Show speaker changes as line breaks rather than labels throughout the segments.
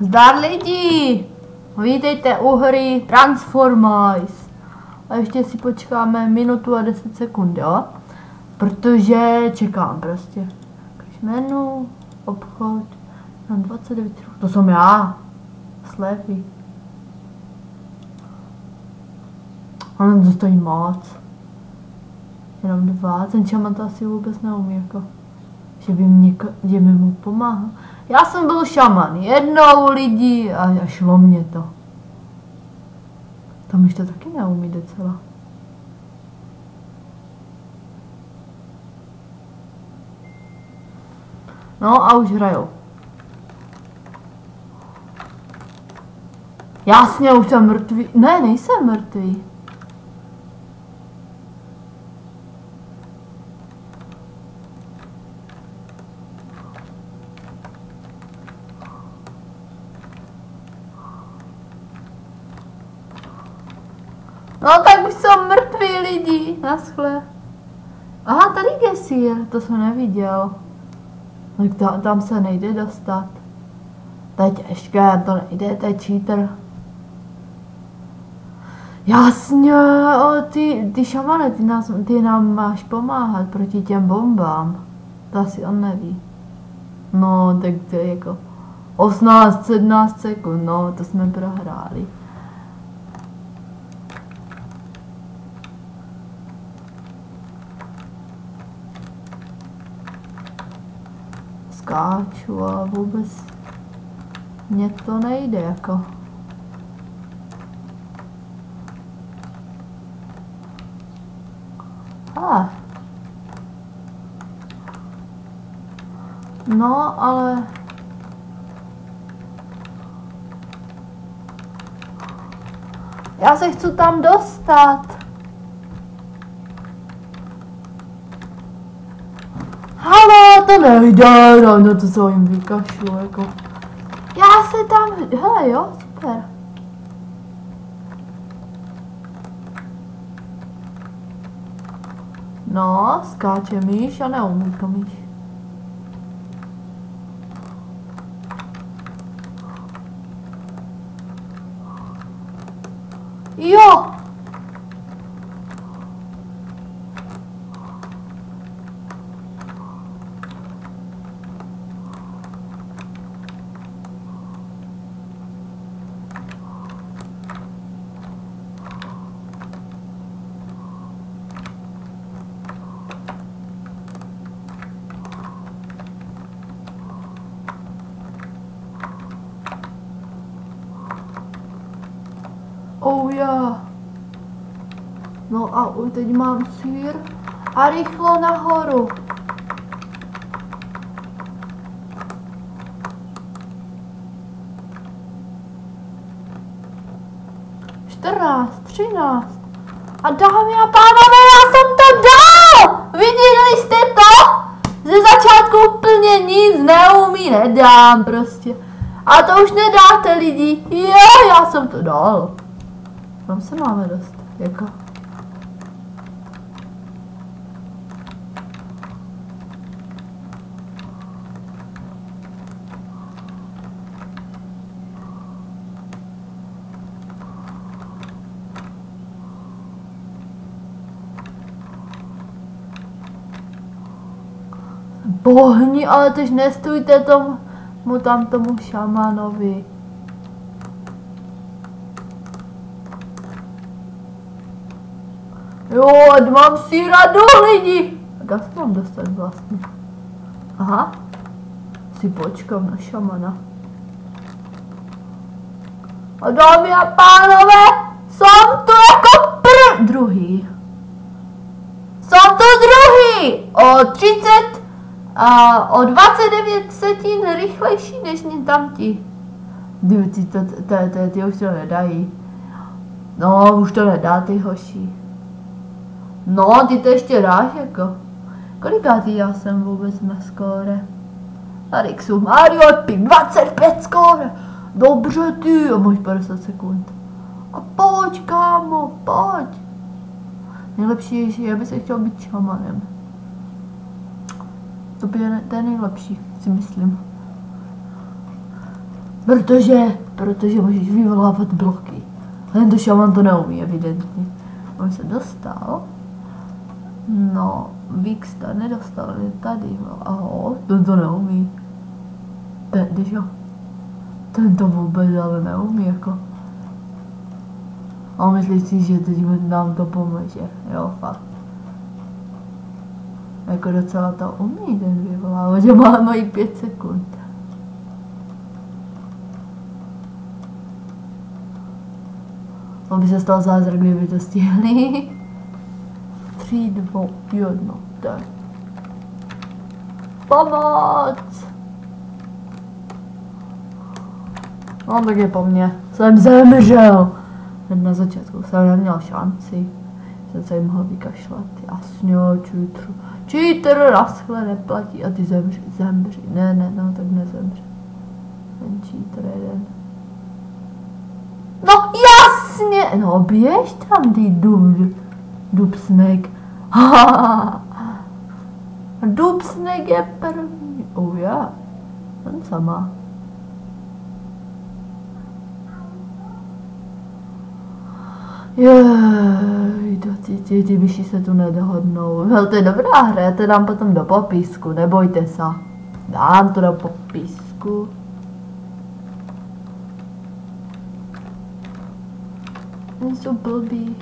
Zdar lidi! Vítejte u hry Transformice. A ještě si počkáme minutu a 10 sekund, jo? Protože čekám prostě. Menu, obchod, na 29, to jsem já. Slepý. Ale to stojí moc. Jenom 2, ten šaman to asi vůbec neumí, jako. Že by mu pomáhal. Já jsem byl šaman jednou lidi a šlo mě to. Tam už to taky neumí docela. No a už hrajou. Jasně, už jsem mrtvý. Ne, nejsem mrtvý. No tak už jsou mrtví lidi, naschle. Aha, tady Gesír, to jsem neviděl. Tak tam se nejde dostat. To je těžké, to nejde, to je cheater. Jasně, ty šamane, ty nám máš pomáhat proti těm bombám. To asi on neví. No, tak to je jako 18-17 sekund, no, to jsme prohráli. Skáču a vůbec mně to nejde, jako. No, ale... Já se chci tam dostat. Halo, to nejde, no to se jim vykašlu, jako. Já se tam, hele jo, super. No, skáče myš a neumí to myš. Jo! Oh yeah. No a teď mám sír a rychlo nahoru. Čtrnáct, 13. A dámy a pánové, já jsem to dal! Viděli jste to? Ze začátku úplně nic neumí, nedám prostě. A to už nedáte lidi. Jo, já jsem to dal. Tam se máme dost, jako. Bohni, ale teď nestůjte tomu šamanovi. Jo, ať mám síra do lidi. Tak já se mám dostat vlastně. Aha. Si počkám na šamana. A dámy a pánové, jsem tu jako druhý. Jsem tu druhý. O 29 setin rychlejší než tamti. Ty už to nedají. No, už to nedá ty hoši. No, ty to ještě dáš, jako. Kolikátý já jsem vůbec na skóre? Tady jsou Mario, 25 skóre. Dobře ty, a máš 50 sekund. A pojď, kámo, pojď. Nejlepší je, aby se chtěl být šamanem. To je nejlepší, si myslím. Protože můžeš vyvolávat bloky. A tento šaman to neumí, evidentně. On se dostal. No, Vixta nedostal, je tady. Aho, ten to neumí. Když jo. Ten to vůbec ale neumí, jako. A myslíš si, že teď nám to pomůže? Jo, fakt. Jako docela to umí ten vyvolávat, že mají 5 sekund. On by se stal zázrak, kdyby to stihli. 3, 2, 1, tak. Pomoc! No tak je po mně. Jsem zemřel. Hned na začátku jsem neměl šanci. Jsem se jim mohl vykašlat. Jasně, cheater, raschle neplatí. A ty zemři. Ne, no tak nezemři. Ten cheater jeden. No jasně! No běž tam, ty dubsnek. Dubsnek je první. Oh já. Ten sama. Jej, ty vyšší se tu nedohodnou. No to je dobrá hra, já to dám potom do popisku, nebojte se. Dám to do popisku. Jsou blbý.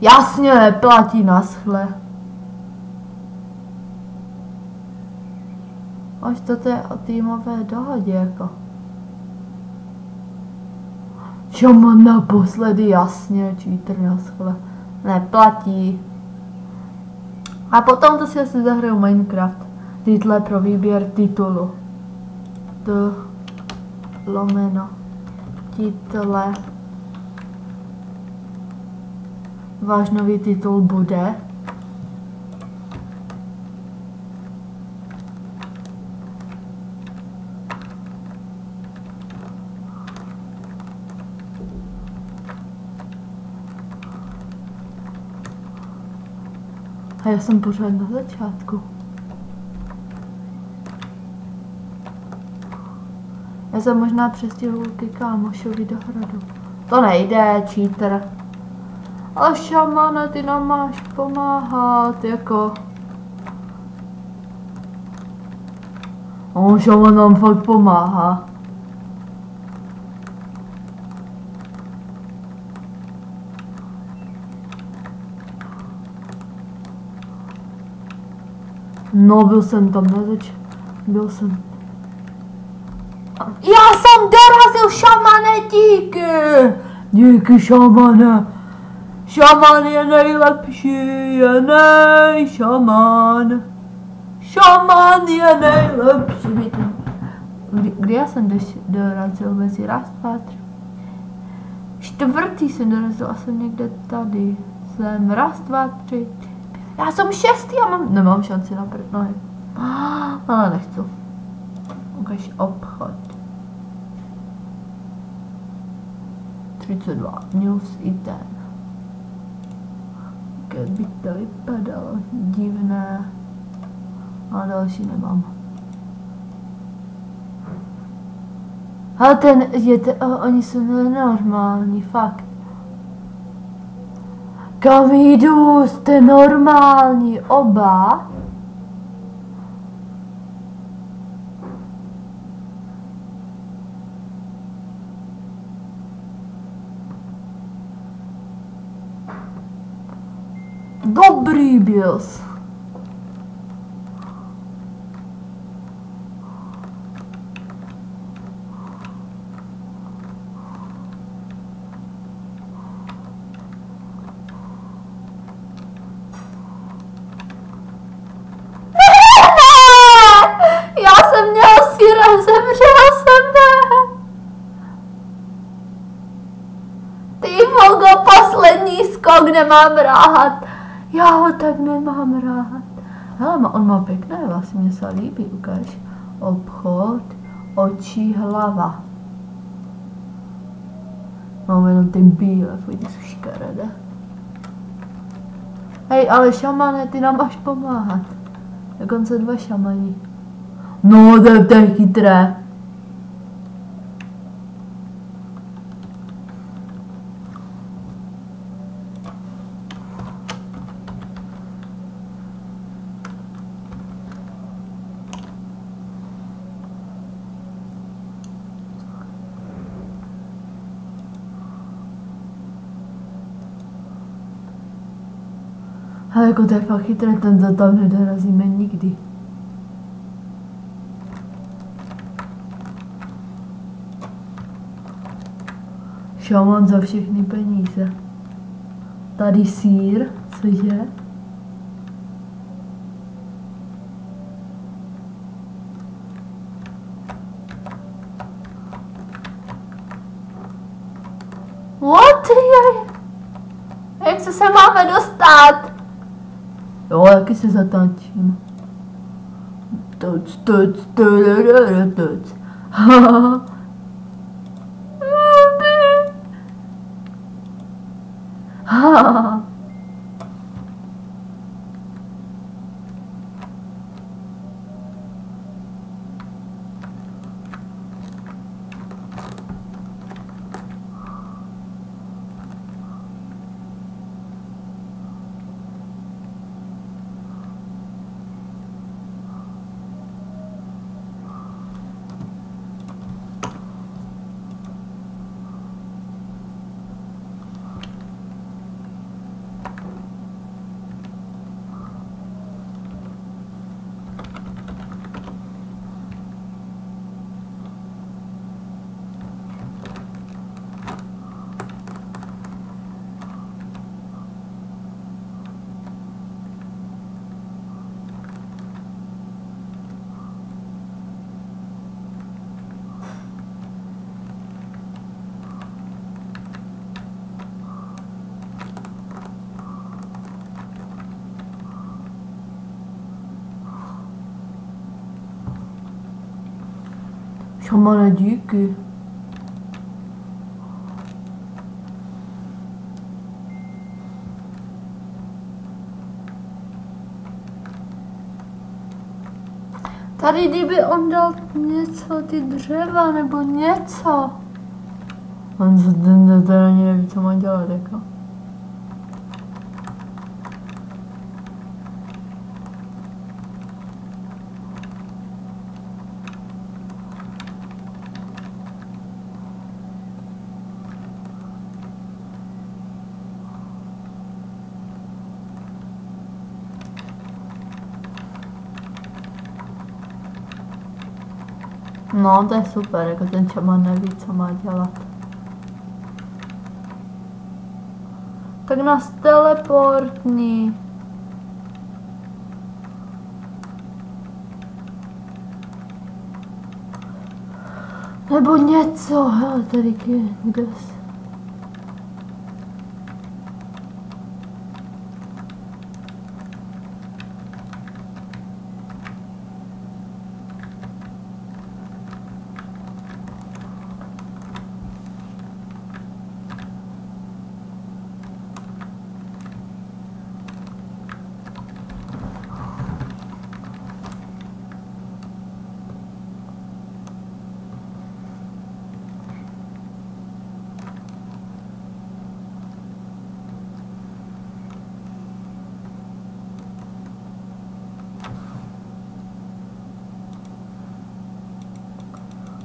Jasně, neplatí, naschle. Až to je o týmové dohodě, jako. Šaman naposledy, jasně, cheater, naschle. Neplatí. A potom to si asi zahraju Minecraft. Title pro výběr titulu. Lomeno. Title. Váš nový titul bude. A já jsem pořád na začátku. Já jsem možná přestihl ke kámošovi do hradu. To nejde, cheater. Ale šamane, ty nám máš pomáhat, jako. Šaman nám fakt pomáhá. No, byl jsem tam na byl jsem. Já jsem dorazil, šamane, díky! Díky, šamane. Šaman je nejlepší, šaman. Šaman je nejlepší. Kdy já jsem dorazil mezi raz, 2, 3. Čtvrtý jsem dorazil, a jsem někde tady. Jsem raz, 2, 3. Já jsem 6, nemám šanci na nohy. Ale nechci. Ukaž obchod. 32. News item. Jak by to vypadalo. Divné. A další nemám. Ale oni jsou nenormální, fakt. Kam jdu, jste normální, oba? Dobrý byl. Zemřel jsem, ne. Ty vogo, poslední skok, nemám rád. Já ho tak nemám rád. Hele, on má pěkné vlasy, mně se líbí, ukáž. Obchod, oči, hlava. Mám jenom ty bílé, fuj, ty jsou škaredé. Hej, ale šamane, ty nám máš pomáhat. Dokonce 2 šamani. No, to je chytré. Ale jako to je fakt chytré, ten tam nedorazíme nikdy. Šaman za všechny peníze. Tady sýr, cože? What? Jak se máme dostat? Jo, jaký se zatančím. Toc. Šamane, díky. Tady kdyby on dal něco, ty dřeva nebo něco. On teda ani neví, co má dělat, jako. No, to je super, jako ten šaman neví, co má dělat. Tak nás teleportni. Nebo něco, hele, tady kde se...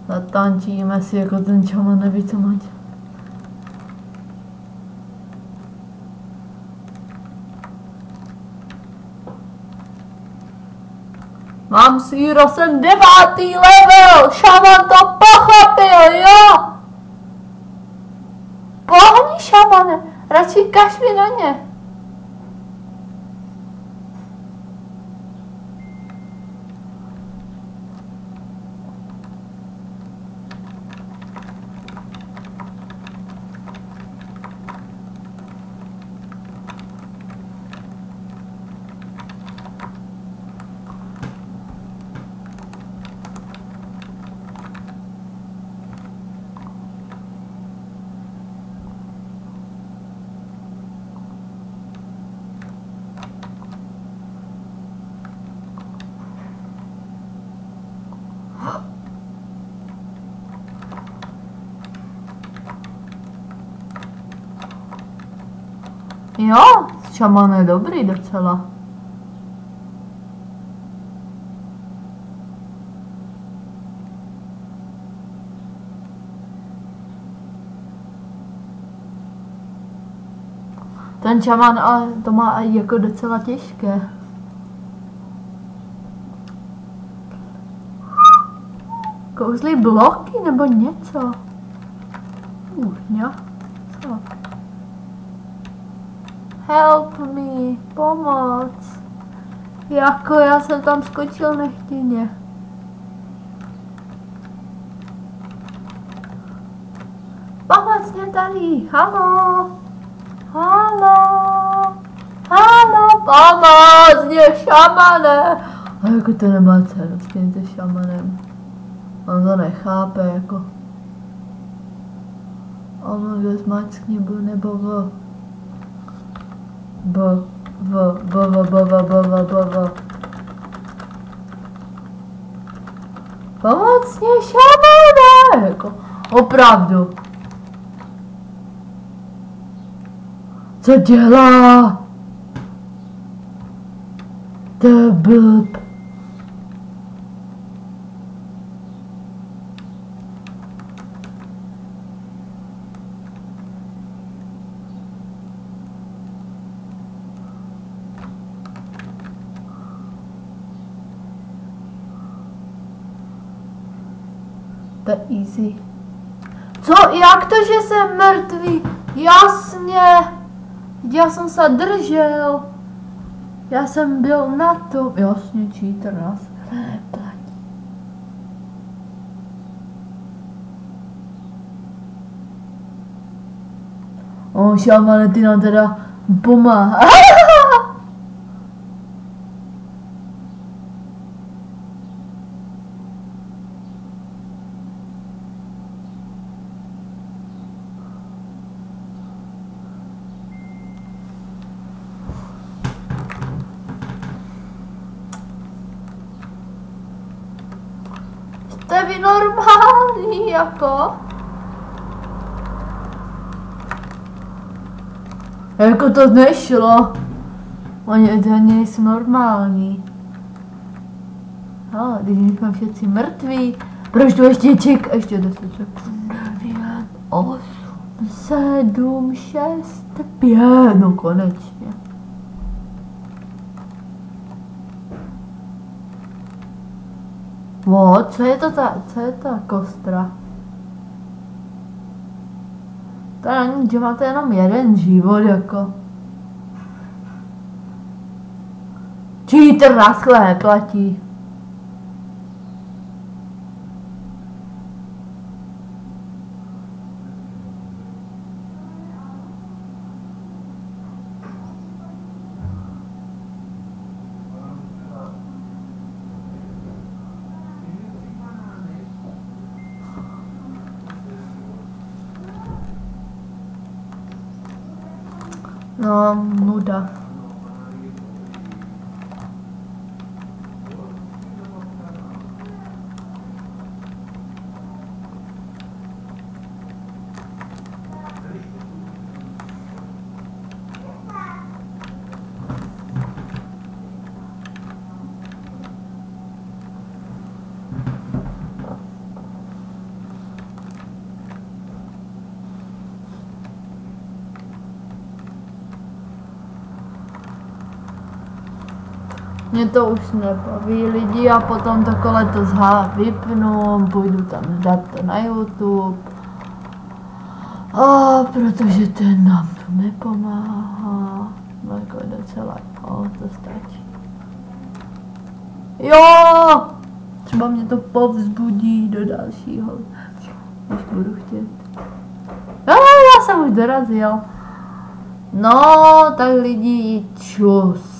Zatančíme si, jako ten šaman neví, co má dělat. Mám síro, jsem 9. level, šaman to pochopil, jo? Pohni, šamane, radši kašli na ně. Jo, šaman je dobrý docela. Ten šaman, ale to má i jako docela těžké. Kouzlí bloky nebo něco? Jo, co? Help me, pomoc. Jako já jsem tam skočil nechtěně. Pomoc mě tady, halo. Halo. Halo, pomoc mě, šamane. A jako to nemá cenu s tímto šamanem. On to nechápe, jako. On mě zmačkni B nebo V. B. Pomocně, šamane! Jako, opravdu. Co dělá? To je blb. To je easy. Co? Jak to, že jsem mrtvý? Jasně. Já jsem se držel. Já jsem byl na tom. Jasně, cheater nás neplatí. O, šamane, ty nám teda pomáhá. Jste vy normální, jako? Jako to nešlo. Oni nejsou normální. Ale když jsme všichni mrtví, proč to ještě ještě 10 sekund? 9, 8, 7, 6, 5, no konečně. Co je ta kostra? To není, že máte jenom jeden život, jako. Cheater naschle platí. No, nuda. Mě to už nebaví lidi a potom takhle to vypnu, půjdu tam dát to na YouTube. A protože ten nám to nepomáhá, no jako docela, to stačí. Jo! Třeba mě to povzbudí do dalšího, když budu chtět. Já jsem už dorazil. No, tak lidi, čus.